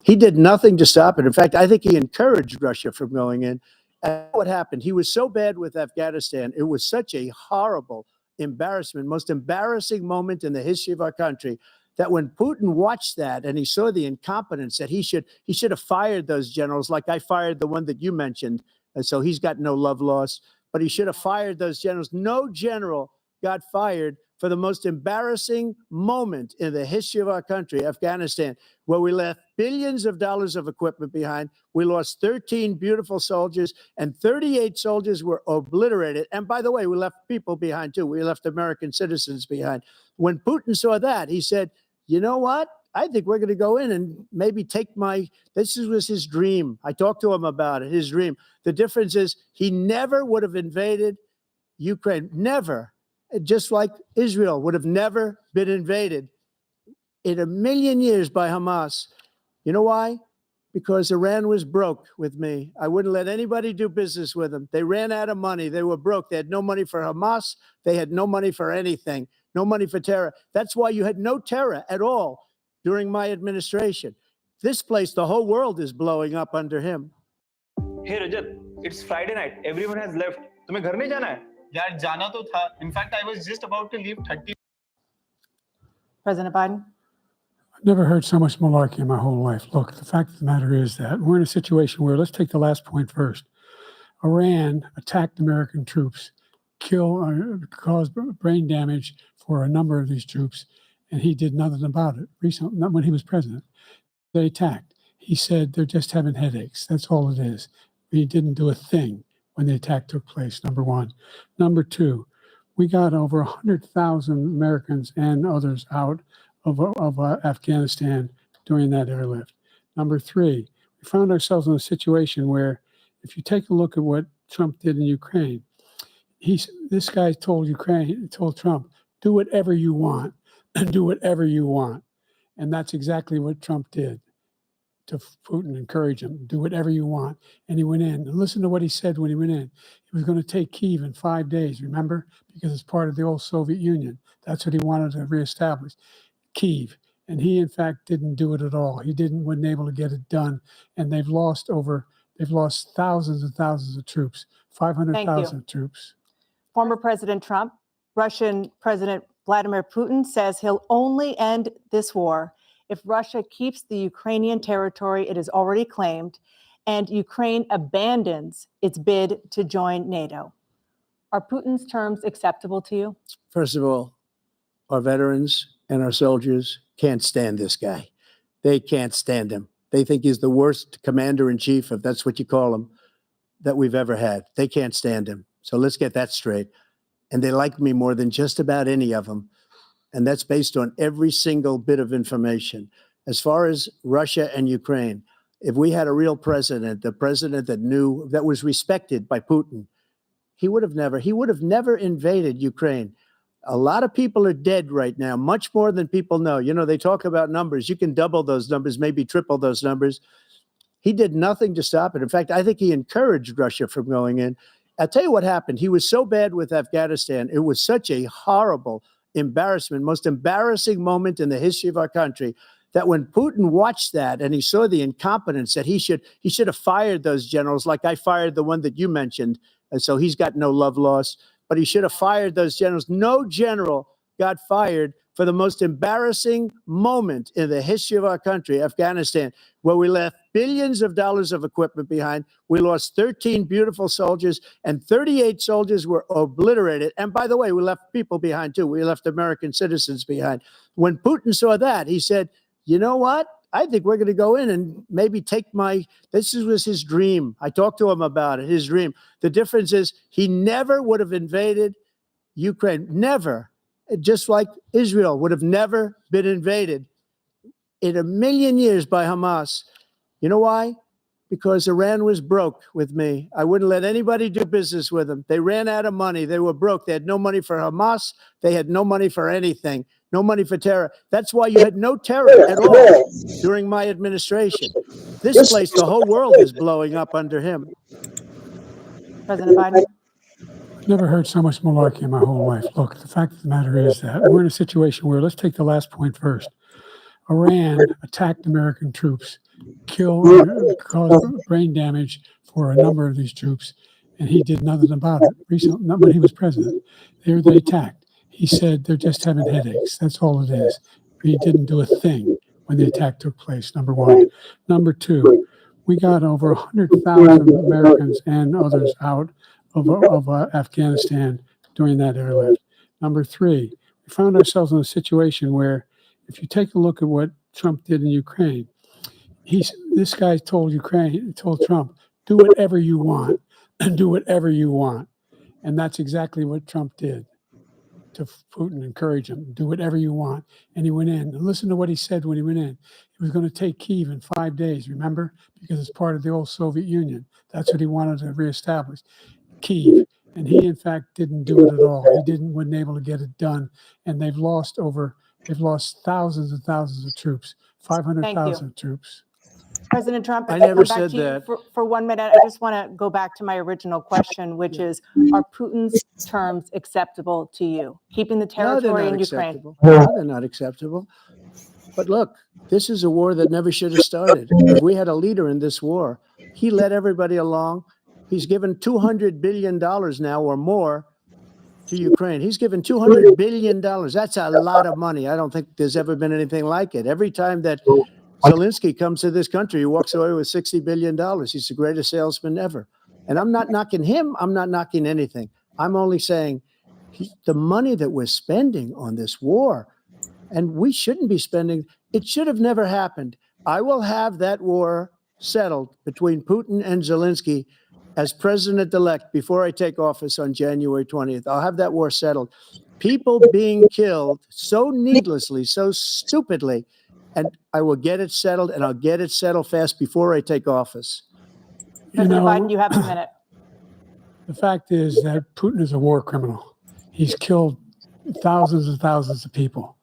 He did nothing to stop it. In fact, I think he encouraged Russia from going in. And what happened? He was so bad with Afghanistan. It was such a horrible embarrassment, most embarrassing moment in the history of our country, that when Putin watched that and he saw the incompetence, that he should have fired those generals, like I fired the one that you mentioned. And so he's got no love lost, but he should have fired those generals. No general got fired for the most embarrassing moment in the history of our country, Afghanistan, where we left billions of dollars of equipment behind. We lost 13 beautiful soldiers, and 38 soldiers were obliterated. And by the way, we left people behind too. We left American citizens behind. When Putin saw that, he said, you know what? I think we're going to go in and maybe take this was his dream. I talked to him about it, his dream. The difference is he never would have invaded Ukraine, never. Just like Israel would have never been invaded in a million years by Hamas. You know why? Because Iran was broke with me. I wouldn't let anybody do business with them. They ran out of money. They were broke. They had no money for Hamas. They had no money for anything, no money for terror. That's why you had no terror at all during my administration. This place, the whole world is blowing up under him. Hey Rajat, it's Friday night. Everyone has left. तुम्हें घर नहीं जाना है? यार जाना तो था. In fact, I was just about to leave 30. President Biden. I've never heard so much malarkey in my whole life. Look, the fact of the matter is that we're in a situation where, let's take the last point first. Iran attacked American troops, caused brain damage for a number of these troops, and he did nothing about it. Recently, not when he was president. They attacked. He said they're just having headaches. That's all it is. He didn't do a thing when the attack took place, number one. Number two, we got over 100,000 Americans and others out of Afghanistan during that airlift. Number three, we found ourselves in a situation where, if you take a look at what Trump did in Ukraine, this guy told Trump, do whatever you want, do whatever you want. And that's exactly what Trump did to Putin, encourage him, do whatever you want. And he went in. And listen to what he said when he went in. He was going to take Kyiv in 5 days, remember? Because it's part of the old Soviet Union. That's what he wanted to reestablish, Kyiv. And he, in fact, didn't do it at all. He wasn't able to get it done. And they've lost thousands and thousands of troops, 500,000 troops. Former President Trump, Russian President Vladimir Putin says he'll only end this war if Russia keeps the Ukrainian territory it has already claimed and Ukraine abandons its bid to join NATO. Are Putin's terms acceptable to you? First of all, our veterans and our soldiers can't stand this guy. They can't stand him. They think he's the worst commander-in-chief, if that's what you call him, that we've ever had. They can't stand him. So let's get that straight. And they like me more than just about any of them. And that's based on every single bit of information. As far as Russia and Ukraine, if we had a real president, the president that was respected by Putin, he would have never invaded Ukraine. A lot of people are dead right now, much more than people know. You know, they talk about numbers. You can double those numbers, maybe triple those numbers. He did nothing to stop it. In fact, I think he encouraged Russia from going in. I'll tell you what happened. He was so bad with Afghanistan. It was such a horrible embarrassment, most embarrassing moment in the history of our country, that when Putin watched that and he saw the incompetence, that he should have fired those generals, like I fired the one that you mentioned. And so he's got no love lost, but he should have fired those generals. No general got fired for the most embarrassing moment in the history of our country, Afghanistan, where we left billions of dollars of equipment behind. We lost 13 beautiful soldiers, and 38 soldiers were obliterated. And by the way, we left people behind too. We left American citizens behind. When Putin saw that, he said, you know what? I think we're going to go in and maybe take this was his dream. I talked to him about it, his dream. The difference is he never would have invaded Ukraine, never. Just like Israel would have never been invaded in a million years by Hamas. You know why? Because Iran was broke with me. I wouldn't let anybody do business with them. They ran out of money. They were broke. They had no money for Hamas. They had no money for anything, no money for terror. That's why you had no terror at all during my administration. This place, the whole world is blowing up under him. President Biden. I've never heard so much malarkey in my whole life. Look, the fact of the matter is that we're in a situation where, let's take the last point first. Iran attacked American troops, caused brain damage for a number of these troops, and he did nothing about it. Recently, not when he was president, they attacked. He said they're just having headaches. That's all it is. He didn't do a thing when the attack took place. Number one. Number two, we got over 100,000 Americans and others out of Afghanistan during that airlift. Number three, we found ourselves in a situation where, if you take a look at what Trump did in Ukraine, this guy told Trump, do whatever you want and do whatever you want. And that's exactly what Trump did to Putin, encourage him, do whatever you want. And he went in. And listen to what he said when he went in. He was going to take Kyiv in 5 days, remember? Because it's part of the old Soviet Union. That's what he wanted to reestablish, Kyiv. And he, in fact, didn't do it at all. He wasn't able to get it done. And they've lost thousands and thousands of troops, 500,000 troops. President Trump, I if I never come back said to you that. For 1 minute. I just want to go back to my original question, which is, are Putin's terms acceptable to you? Keeping the territory in Ukraine? Acceptable. No, they're not acceptable. But look, this is a war that never should have started. If we had a leader in this war, he led everybody along. He's given $200 billion now or more to Ukraine. He's given $200 billion. That's a lot of money. I don't think there's ever been anything like it. Every time that Zelensky comes to this country, he walks away with $60 billion. He's the greatest salesman ever. And I'm not knocking him. I'm not knocking anything. I'm only saying the money that we're spending on this war, and we shouldn't be spending, it should have never happened. I will have that war settled between Putin and Zelensky as president-elect before I take office on January 20th. I'll have that war settled. People being killed so needlessly, so stupidly, and I will get it settled, and I'll get it settled fast before I take office. President Biden, you have a minute. The fact is that Putin is a war criminal. He's killed thousands and thousands of people.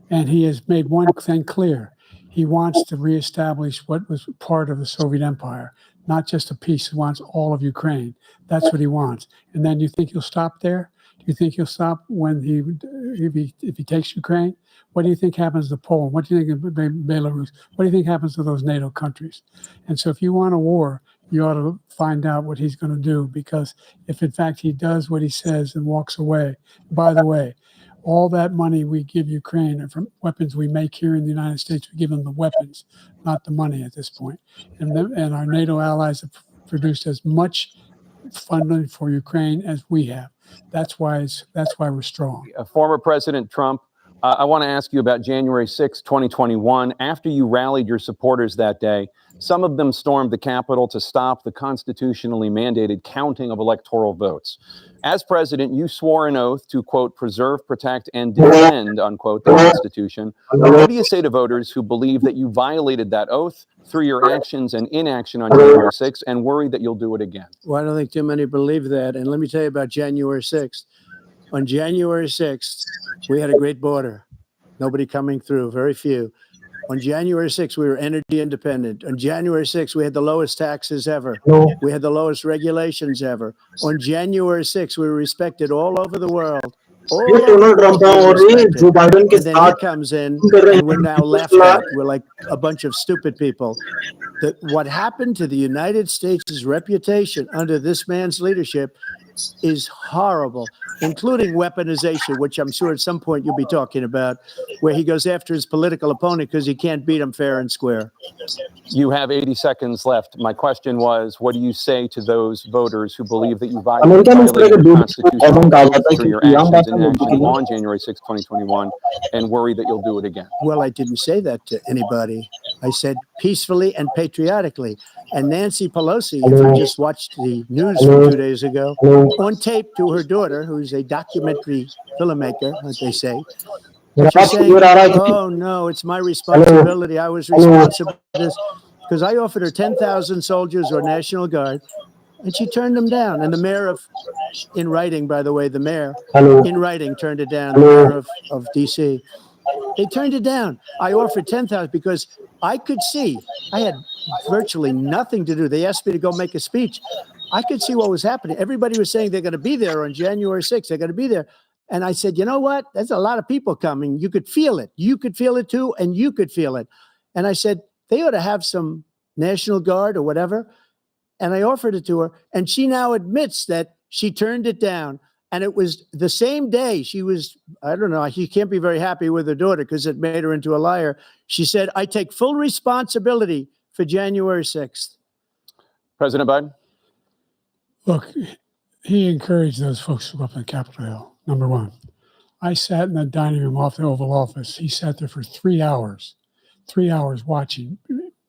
And he has made one thing clear. He wants to reestablish what was part of the Soviet Empire, not just a piece. He wants all of Ukraine. That's what he wants. And then you think he'll stop there? Do you think he'll stop when if he takes Ukraine? What do you think happens to Poland? What do you think of Belarus? What do you think happens to those NATO countries? And so if you want a war, you ought to find out what he's going to do, because if in fact he does what he says and walks away, by the way, all that money we give Ukraine are from weapons we make here in the United States. We give them the weapons, not the money at this point. And our NATO allies have produced as much funding for Ukraine as we have. That's why we're strong. Former President Trump, I want to ask you about January 6, 2021. After you rallied your supporters that day, some of them stormed the Capitol to stop the constitutionally mandated counting of electoral votes. As president, you swore an oath to, quote, preserve, protect, and defend, unquote, the Constitution. What do you say to voters who believe that you violated that oath through your actions and inaction on January 6th and worry that you'll do it again? Well, I don't think too many believe that. And let me tell you about January 6th. On January 6th, we had a great border. Nobody coming through, very few. On January 6th, we were energy independent. On January 6th, we had the lowest taxes ever. We had the lowest regulations ever. On January 6th, we were respected all over the world. And then he comes in, and we're now laughed at. We're like a bunch of stupid people. What happened to the United States' reputation under this man's leadership is horrible, including weaponization, which I'm sure at some point you'll be talking about, where he goes after his political opponent because he can't beat him fair and square. You have 80 seconds left. My question was, what do you say to those voters who believe that you violated the Constitution through your actions and inaction on January 6, 2021, and worry that you'll do it again? Well, I didn't say that to anybody. I said peacefully and patriotically. And Nancy Pelosi, if you just watched the news from 2 days ago, on tape to her daughter, who's a documentary filmmaker, as they say, she's saying, oh, no, it's my responsibility. I was responsible for this. Because I offered her 10,000 soldiers or National Guard, and she turned them down. And the mayor in writing, by the way, the mayor in writing turned it down, the mayor of D.C. They turned it down. I offered 10,000 because I could see, I had virtually nothing to do. They asked me to go make a speech. I could see what was happening. Everybody was saying they're going to be there on January 6th. They're going to be there. And I said, you know what? There's a lot of people coming. You could feel it. You could feel it too, and you could feel it. And I said, they ought to have some National Guard or whatever. And I offered it to her, and she now admits that she turned it down. And it was the same day she was, I don't know, she can't be very happy with her daughter because it made her into a liar. She said, I take full responsibility for January 6th. President Biden? Look, he encouraged those folks to go up on Capitol Hill, number one. I sat in the dining room off the Oval Office. He sat there for 3 hours watching,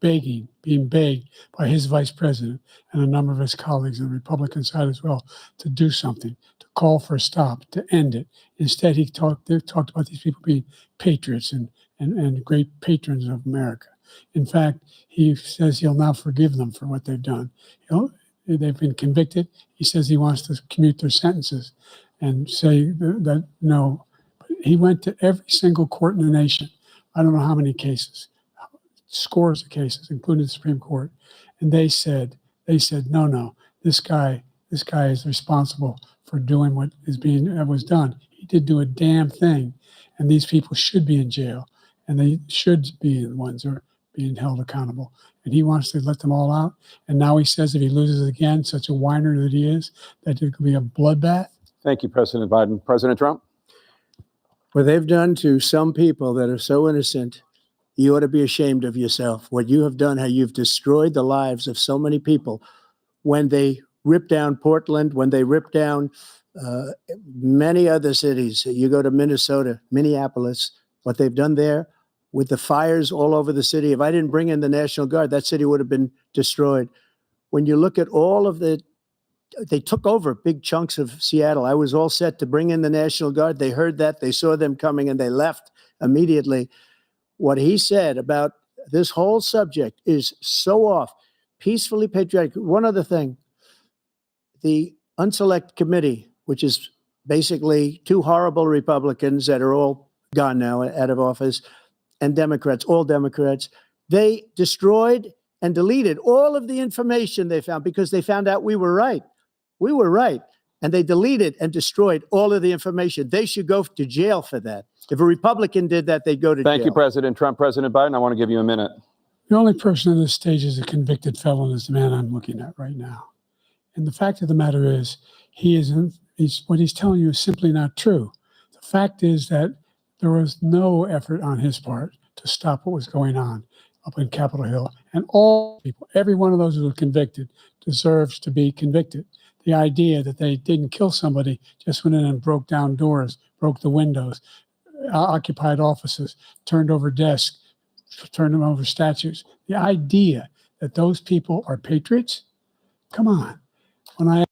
begging, being begged by his vice president and a number of his colleagues on the Republican side as well to do something, to call for a stop, to end it. Instead, they talked about these people being patriots and great patrons of America. In fact, he says he'll now forgive them for what they've done. They've been convicted. He says he wants to commute their sentences and say that no. But he went to every single court in the nation. I don't know how many cases, scores of cases, including the Supreme Court. And they said, no, this guy is responsible for doing what was done. He did do a damn thing. And these people should be in jail. And they should be the ones who are being held accountable. And he wants to let them all out. And now he says if he loses again, such a whiner that he is, that it could be a bloodbath. Thank you, President Biden. President Trump? What they've done to some people that are so innocent, you ought to be ashamed of yourself. What you have done, how you've destroyed the lives of so many people. When they ripped down Portland, when they ripped down many other cities, you go to Minnesota, Minneapolis, what they've done there with the fires all over the city. If I didn't bring in the National Guard, that city would have been destroyed. When you look at all of they took over big chunks of Seattle. I was all set to bring in the National Guard. They heard that, they saw them coming, and they left immediately. What he said about this whole subject is so off. Peacefully patriotic. One other thing, the Unselect Committee, which is basically two horrible Republicans that are all gone now out of office, and Democrats, all Democrats, they destroyed and deleted all of the information they found because they found out we were right. We were right. And they deleted and destroyed all of the information. They should go to jail for that. If a Republican did that, they'd go to jail. Thank you, President Trump. President Biden, I want to give you a minute. The only person on this stage is a convicted felon is the man I'm looking at right now. And the fact of the matter is, what he's telling you is simply not true. The fact is that there was no effort on his part to stop what was going on up in Capitol Hill. And all people, every one of those who were convicted, deserves to be convicted. The idea that they didn't kill somebody, just went in and broke down doors, broke the windows, occupied offices, turned over desks, turned them over statues. The idea that those people are patriots? Come on. When I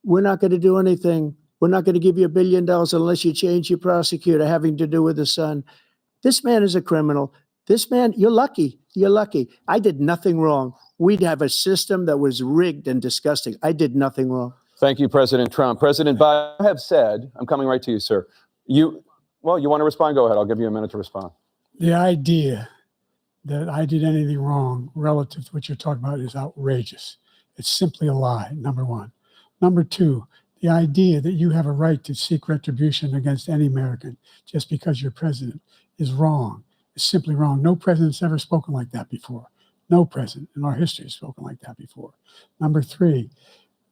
We're not going to do anything. We're not going to give you $1 billion unless you change your prosecutor having to do with the son. This man is a criminal. This man, you're lucky. You're lucky. I did nothing wrong. We'd have a system that was rigged and disgusting. I did nothing wrong. Thank you, President Trump. President Biden, you have said, I'm coming right to you, sir. You want to respond? Go ahead. I'll give you a minute to respond. The idea that I did anything wrong relative to what you're talking about is outrageous. It's simply a lie, number one. Number two, the idea that you have a right to seek retribution against any American just because you're president is wrong. It's simply wrong. No president's ever spoken like that before. No president in our history has spoken like that before. Number three,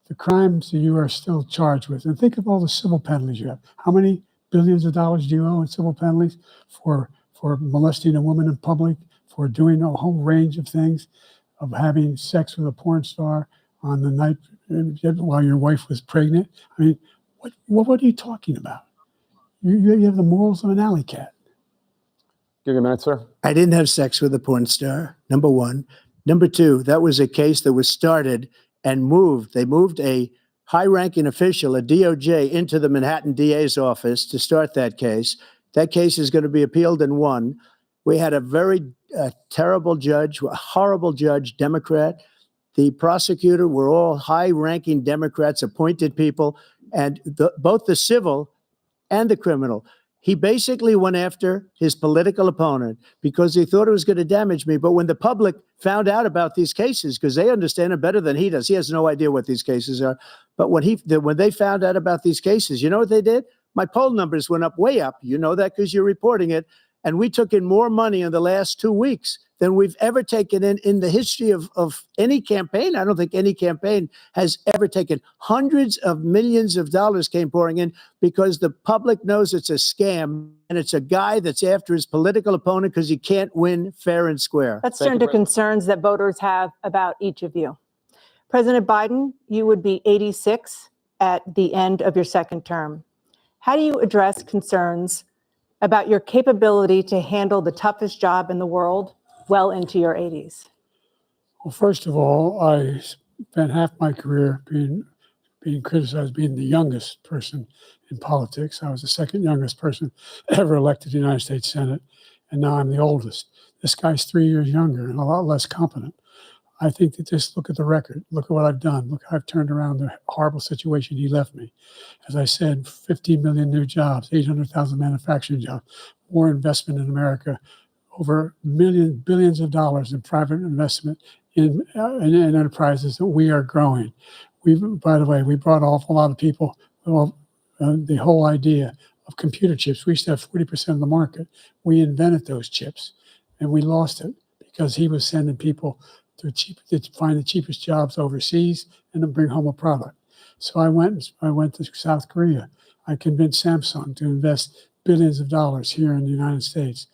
the crimes that you are still charged with, and think of all the civil penalties you have. How many billions of dollars do you owe in civil penalties for molesting a woman in public, for doing a whole range of things, of having sex with a porn star on the night while your wife was pregnant? I mean, what are you talking about? You have the morals of an alley cat. Give you a minute, sir. I didn't have sex with a porn star, number one. Number two, that was a case that was started and moved. They moved a high-ranking official, a DOJ, into the Manhattan DA's office to start that case. That case is going to be appealed and won. We had a very terrible judge, a horrible judge, Democrat. The prosecutor were all high-ranking Democrats, appointed people, and both the civil and the criminal. He basically went after his political opponent because he thought it was going to damage me. But when the public found out about these cases, because they understand it better than he does, he has no idea what these cases are. But when they found out about these cases, you know what they did? My poll numbers went up, way up. You know that because you're reporting it. And we took in more money in the last 2 weeks than we've ever taken in the history of any campaign. I don't think any campaign has ever taken. Hundreds of millions of dollars came pouring in because the public knows it's a scam and it's a guy that's after his political opponent because he can't win fair and square. Let's Thank turn you, to concerns that voters have about each of you. President Biden, you would be 86 at the end of your second term. How do you address concerns about your capability to handle the toughest job in the world well into your 80s? Well, first of all, I spent half my career being criticized being the youngest person in politics. I was the second youngest person ever elected to the United States Senate, and now I'm the oldest. This guy's 3 years younger and a lot less competent. I think that just look at the record. Look at what I've done. Look how I've turned around the horrible situation he left me. As I said, 15 million new jobs, 800,000 manufacturing jobs, more investment in America, over billions of dollars in private investment in enterprises that we are growing. By the way, we brought off a lot of people. The whole idea of computer chips. We used to have 40% of the market. We invented those chips, and we lost it because he was sending people to find the cheapest jobs overseas and then bring home a product. So I went to South Korea. I convinced Samsung to invest billions of dollars here in the United States.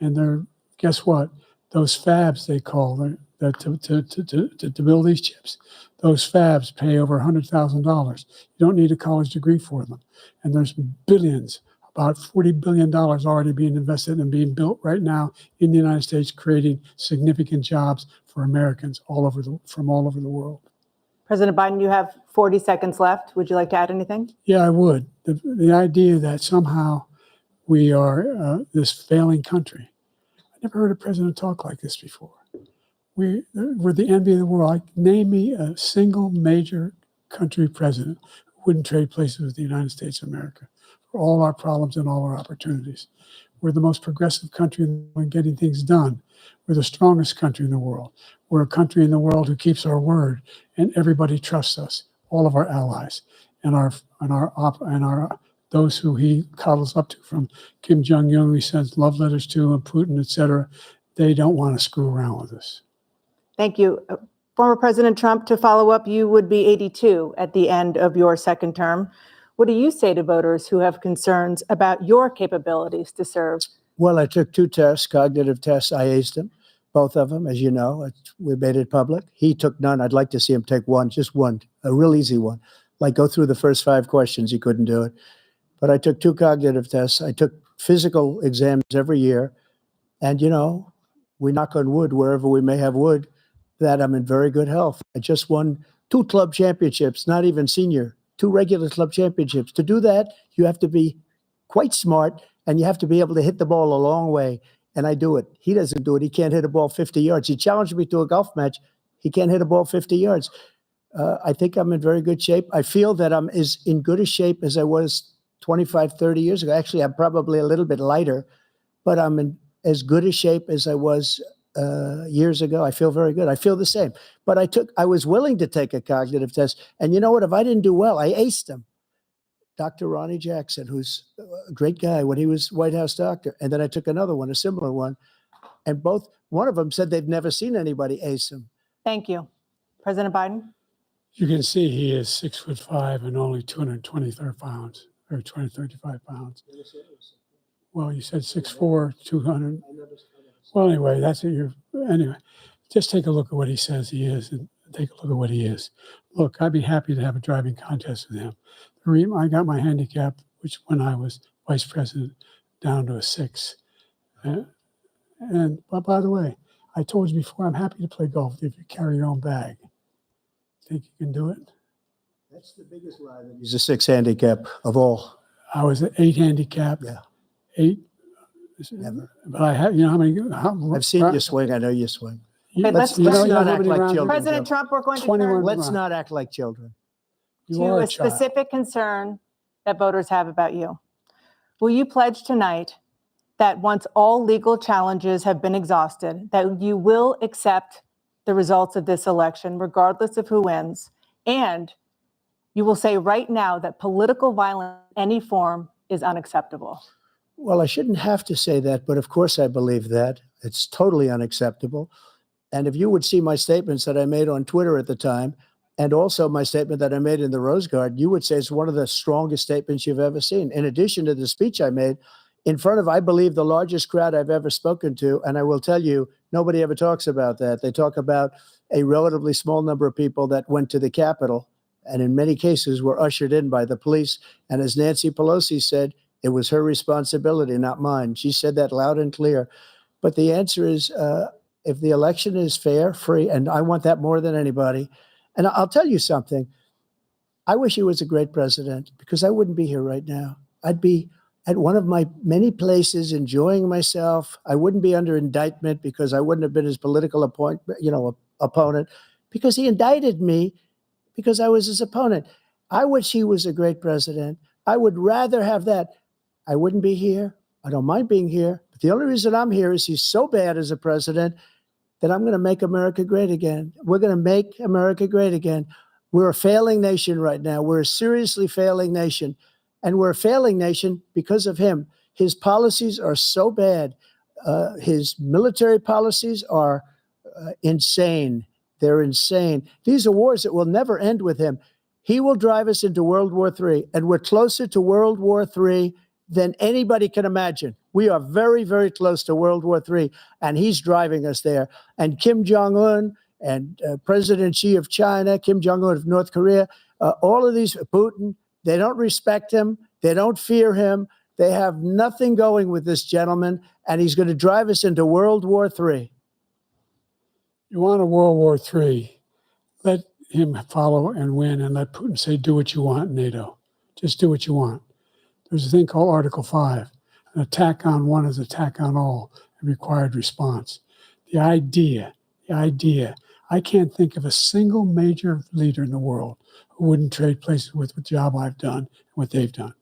And guess what? Those fabs, they call to build these chips, those fabs pay over $100,000. You don't need a college degree for them. And there's billions, about $40 billion already being invested and being built right now in the United States, creating significant jobs for Americans from all over the world. President Biden, you have 40 seconds left. Would you like to add anything? Yeah, I would. The idea that somehow we are this failing country. I never heard a president talk like this before. We're the envy of the world. Name me a single major country president who wouldn't trade places with the United States of America for all our problems and all our opportunities. We're the most progressive country in getting things done. We're the strongest country in the world. We're a country in the world who keeps our word, and everybody trusts us. All of our allies and those who he coddles up to, from Kim Jong-un, who he sends love letters to, and Putin, etc. They don't want to screw around with us. Thank you. Former President Trump, to follow up, you would be 82 at the end of your second term. What do you say to voters who have concerns about your capabilities to serve? Well, I took 2 tests, cognitive tests. I aced them, both of them, as you know. We made it public. He took none. I'd like to see him take one, just one, a real easy one. Like go through the first 5 questions. He couldn't do it. But I took 2 cognitive tests. I took physical exams every year. And, we knock on wood wherever we may have wood, that I'm in very good health. I just won 2 club championships, not even senior, 2 regular club championships. To do that, you have to be quite smart, and you have to be able to hit the ball a long way. And I do it. He doesn't do it. He can't hit a ball 50 yards. He challenged me to a golf match. He can't hit a ball 50 yards. I think I'm in very good shape. I feel that I'm as in good a shape as I was 25, 30 years ago. Actually, I'm probably a little bit lighter, but I'm in as good a shape as I was years ago. I feel very good. I feel the same. But I was willing to take a cognitive test. And you know what? If I didn't do well, I aced them. Dr. Ronnie Jackson, who's a great guy when he was White House doctor. And then I took another one, a similar one. And one of them said they've never seen anybody ace him. Thank you. President Biden? You can see he is 6'5" and only 223 pounds or 235 pounds. Well, you said 6'4", 200. Well, anyway, that's it. Anyway, just take a look at what he says he is and take a look at what he is. Look, I'd be happy to have a driving contest with him. I got my handicap, which when I was vice president, down to a 6. But by the way, I told you before, I'm happy to play golf if you carry your own bag. Think you can do it? That's the biggest lie. He's a 6 handicap of all. I was at 8 handicap. Yeah. 8. Never. But I have, you know how many? I've seen you swing. I know you swing. Okay, let's not you have act how many like rounds? children. President Trump, we're going to 21 turn Let's not act like children. You to are a a child. specific concern that voters have about you. Will you pledge tonight that once all legal challenges have been exhausted, that you will accept the results of this election, regardless of who wins, and you will say right now that political violence in any form is unacceptable? Well, I shouldn't have to say that, but of course I believe that. It's totally unacceptable. And if you would see my statements that I made on Twitter at the time, and also my statement that I made in the Rose Garden, you would say it's one of the strongest statements you've ever seen. In addition to the speech I made in front of, I believe, the largest crowd I've ever spoken to. And I will tell you, nobody ever talks about that. They talk about a relatively small number of people that went to the Capitol and in many cases were ushered in by the police. And as Nancy Pelosi said, it was her responsibility, not mine. She said that loud and clear. But the answer is, if the election is fair, free, and I want that more than anybody. And I'll tell you something. I wish he was a great president because I wouldn't be here right now. I'd be at one of my many places enjoying myself. I wouldn't be under indictment because I wouldn't have been his political opponent, because he indicted me because I was his opponent. I wish he was a great president. I would rather have that. I wouldn't be here. I don't mind being here. But the only reason I'm here is he's so bad as a president that I'm going to make America great again. We're going to make America great again. We're a failing nation right now. We're a seriously failing nation. And we're a failing nation because of him. His policies are so bad. His military policies are insane. They're insane. These are wars that will never end with him. He will drive us into World War III, and we're closer to World War III than anybody can imagine. We are very, very close to World War III, and he's driving us there. And Kim Jong-un and President Xi of China, Kim Jong-un of North Korea, all of these, Putin, they don't respect him. They don't fear him. They have nothing going with this gentleman, and he's going to drive us into World War III. You want a World War III, let him follow and win, and let Putin say, do what you want, NATO. Just do what you want. There's a thing called Article 5. An attack on one is attack on all, a required response. The idea, I can't think of a single major leader in the world who wouldn't trade places with the job I've done and what they've done.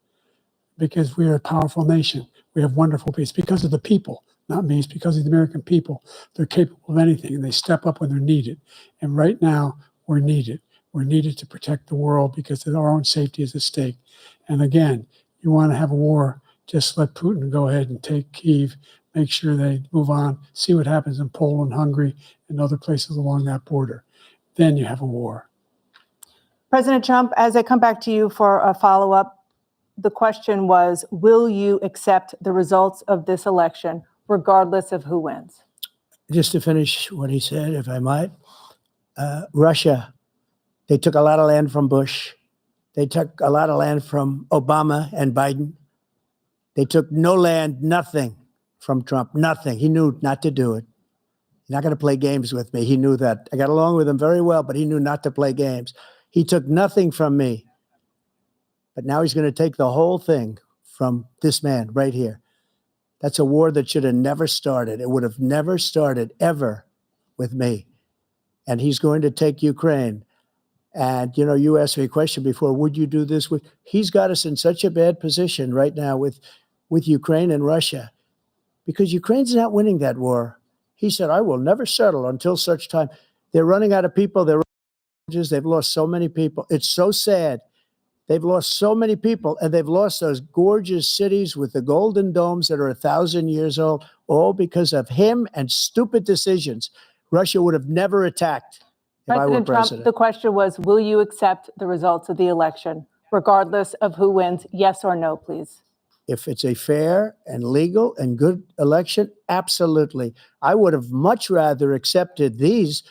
Because we are a powerful nation. We have wonderful people. It's because of the people, not me. It's because of the American people. They're capable of anything, and they step up when they're needed. And right now, we're needed. We're needed to protect the world because our own safety is at stake. And again, you want to have a war, just let Putin go ahead and take Kyiv, make sure they move on, see what happens in Poland, Hungary, and other places along that border. Then you have a war. President Trump, as I come back to you for a follow-up, the question was, will you accept the results of this election, regardless of who wins? Just to finish what he said, if I might, Russia, they took a lot of land from Bush. They took a lot of land from Obama and Biden. They took no land, nothing from Trump, nothing. He knew not to do it. He's not going to play games with me. He knew that. I got along with him very well, but he knew not to play games. He took nothing from me. But now he's going to take the whole thing from this man right here. That's a war that should have never started. It would have never started ever with me. And he's going to take Ukraine. And, you know, you asked me a question before, would you do this with, he's got us in such a bad position right now with Ukraine and Russia, because Ukraine's not winning that war. He said, I will never settle until such time. They're running out of people. They've lost so many people. It's so sad. They've lost so many people, and they've lost those gorgeous cities with the golden domes that are 1,000 years old, all because of him and stupid decisions. Russia would have never attacked if I were President Trump, president. the question was, will you accept the results of the election, regardless of who wins? Yes or no, please. If it's a fair and legal and good election, absolutely. I would have much rather accepted these,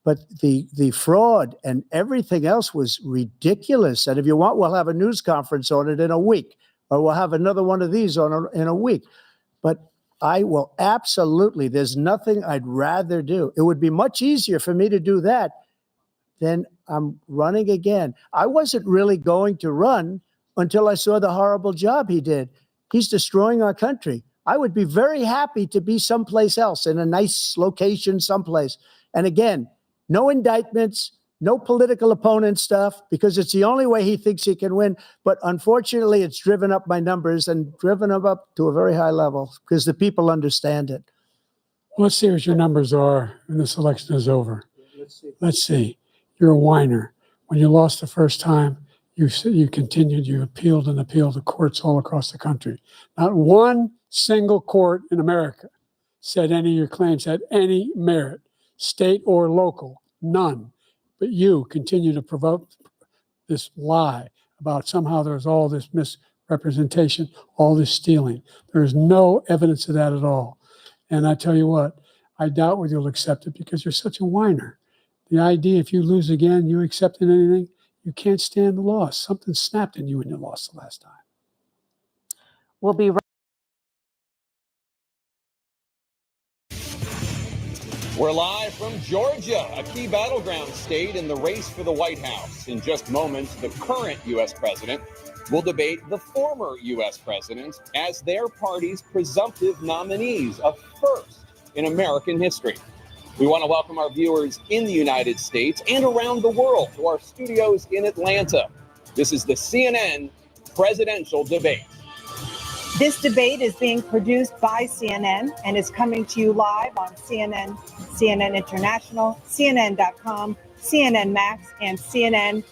but the fraud and everything else was ridiculous. And if you want, we'll have a news conference on it in a week, or we'll have another one of these in a week. But I will absolutely, there's nothing I'd rather do. It would be much easier for me to do that than I'm running again. I wasn't really going to run until I saw the horrible job he did. He's destroying our country. I would be very happy to be someplace else, in a nice location someplace. And again, no indictments, no political opponent stuff, because it's the only way he thinks he can win. But unfortunately, it's driven up my numbers and driven them up to a very high level because the people understand it. Let's see what your numbers are when this election is over. Let's see. You're a whiner. When you lost the first time, you continued, you appealed and appealed to courts all across the country. Not one single court in America said any of your claims had any merit, state or local, none. But you continue to provoke this lie about somehow there's all this misrepresentation, all this stealing. There's no evidence of that at all. And I tell you what, I doubt whether you'll accept it because you're such a whiner. The idea, if you lose again, you accepting anything, you can't stand the loss. Something snapped in you when you lost the last time. We'll be right. We're live from Georgia, a key battleground state in the race for the White House. In just moments, the current U.S. president will debate the former U.S. president as their party's presumptive nominees, a first in American history. We want to welcome our viewers in the United States and around the world to our studios in Atlanta. This is the CNN presidential debate. This debate is being produced by CNN and is coming to you live on CNN, CNN International, CNN.com, CNN Max, and CNN